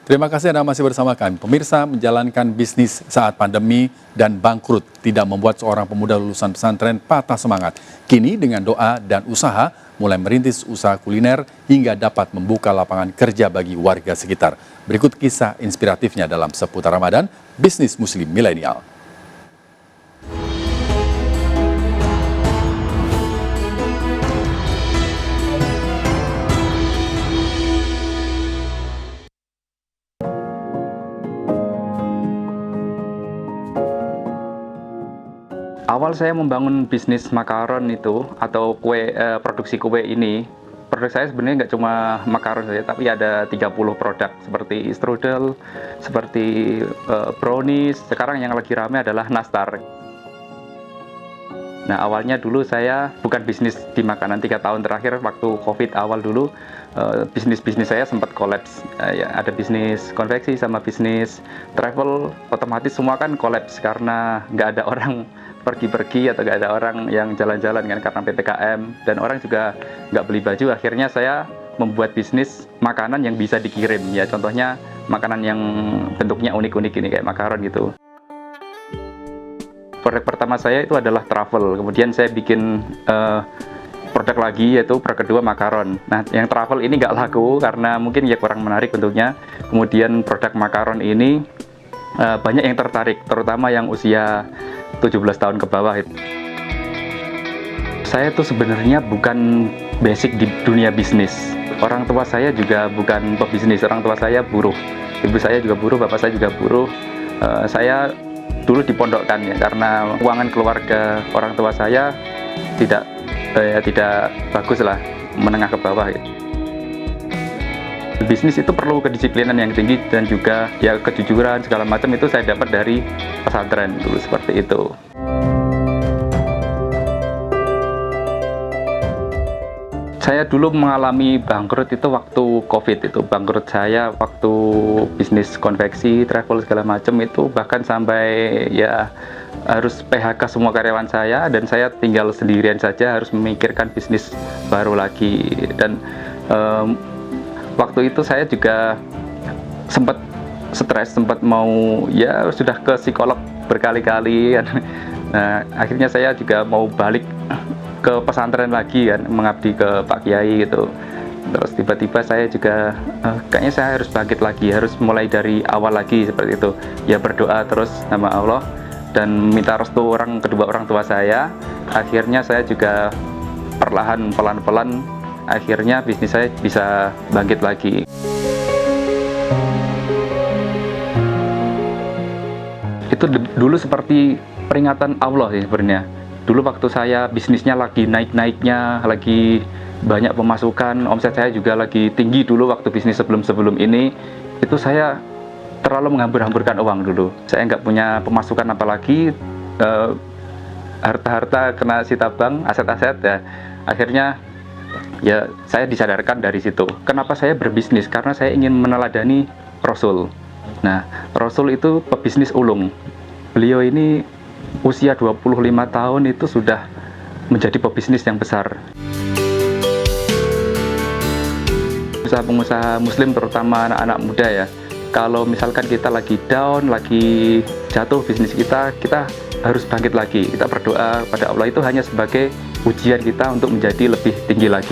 Terima kasih Anda masih bersama kami. Pemirsa, menjalankan bisnis saat pandemi dan bangkrut tidak membuat seorang pemuda lulusan pesantren patah semangat. Kini dengan doa dan usaha, mulai merintis usaha kuliner hingga dapat membuka lapangan kerja bagi warga sekitar. Berikut kisah inspiratifnya dalam seputar Ramadan, bisnis muslim milenial. Awal saya membangun bisnis makaron itu atau produksi kue ini, produk saya sebenarnya nggak cuma makaron saja, tapi ada 30 produk seperti strudel, seperti brownies. Sekarang yang lagi rame adalah nastar. Nah, awalnya dulu saya bukan bisnis di makanan. 3 tahun terakhir waktu COVID awal dulu, bisnis saya sempat kolaps. Ya, ada bisnis konveksi sama bisnis travel, otomatis semua kan kolaps karena nggak ada orang pergi-pergi atau nggak ada orang yang jalan-jalan kan karena PPKM, dan orang juga nggak beli baju. Akhirnya saya membuat bisnis makanan yang bisa dikirim, ya contohnya makanan yang bentuknya unik-unik ini kayak makaron gitu. Produk pertama saya itu adalah travel, kemudian saya bikin produk lagi yaitu produk kedua makaron. Nah, yang travel ini nggak laku karena mungkin ya kurang menarik bentuknya. Kemudian produk makaron ini banyak yang tertarik, terutama yang usia 17 tahun ke bawah. Saya tuh sebenarnya bukan basic di dunia bisnis. Orang tua saya juga bukan pebisnis, orang tua saya buruh. Ibu saya juga buruh, bapak saya juga buruh. Saya dulu dipondokkan ya karena keuangan keluarga orang tua saya tidak bagus lah, menengah ke bawah ya. Bisnis itu perlu kedisiplinan yang tinggi dan juga ya kejujuran segala macam itu saya dapat dari pesantren dulu seperti itu. Saya dulu mengalami bangkrut itu waktu COVID itu. Bangkrut saya waktu bisnis konveksi, travel segala macam itu, bahkan sampai ya harus PHK semua karyawan saya dan saya tinggal sendirian saja, harus memikirkan bisnis baru lagi. Dan waktu itu saya juga sempat stres, sempat mau ya sudah ke psikolog berkali-kali kan. Nah, akhirnya saya juga mau balik ke pesantren lagi kan, mengabdi ke Pak Kiai gitu. Terus tiba-tiba saya juga kayaknya saya harus bangkit lagi, harus mulai dari awal lagi seperti itu. Ya berdoa terus nama Allah dan minta restu kedua orang tua saya. Akhirnya saya juga perlahan pelan-pelan akhirnya bisnis saya bisa bangkit lagi. Itu dulu seperti peringatan Allah sih sebenarnya. Dulu waktu saya bisnisnya lagi naik-naiknya, lagi banyak pemasukan, omset saya juga lagi tinggi dulu waktu bisnis sebelum ini, itu saya terlalu menghambur-hamburkan uang dulu. Saya nggak punya pemasukan apalagi, harta-harta kena sita bank, aset-aset ya. Akhirnya ya saya disadarkan dari situ. Kenapa saya berbisnis? Karena saya ingin meneladani Rasul. Nah, Rasul itu pebisnis ulung. Beliau ini usia 25 tahun itu sudah menjadi pebisnis yang besar. Pengusaha muslim terutama anak-anak muda ya, kalau misalkan kita lagi down, lagi jatuh bisnis kita harus bangkit lagi. Kita berdoa pada Allah itu hanya sebagai ujian kita untuk menjadi lebih tinggi lagi.